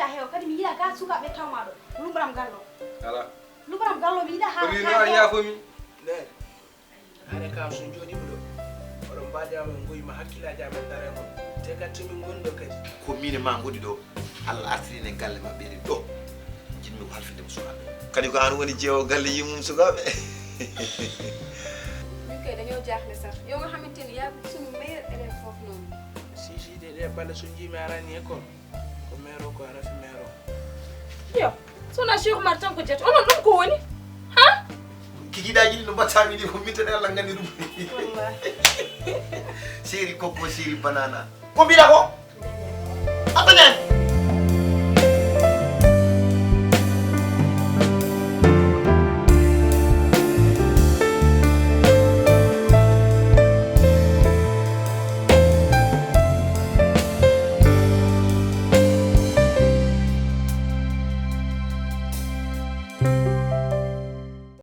ida hew kadi mi yida ga suka be tawmado lumbram gallo ala lumbram gallo mi yida ha ko mi no ya fomi ne are ka sun joni budo oron badia men goyi ma hakkila jamen dare mon te gatti min gondo kadi ko mine ma ngodi do Allah asrine galle mabbe ni do jinmi ko halfinde mo sukabe kadi ko an woni jeewo galle yimum sukabe ñu koy dañoo jaaxle sax yow nga xamanteni yaa suñu meilleur élève foofu noonu si de bala sun jimi arani école ko mero ko ara fi mero yow sona Cheikh Oumar tan ko jet onon ɗum ko woni ha kiki daji no battami di ko mitane Allah ngandi dum wallahi siri kokko siri banana ko mbira ko atane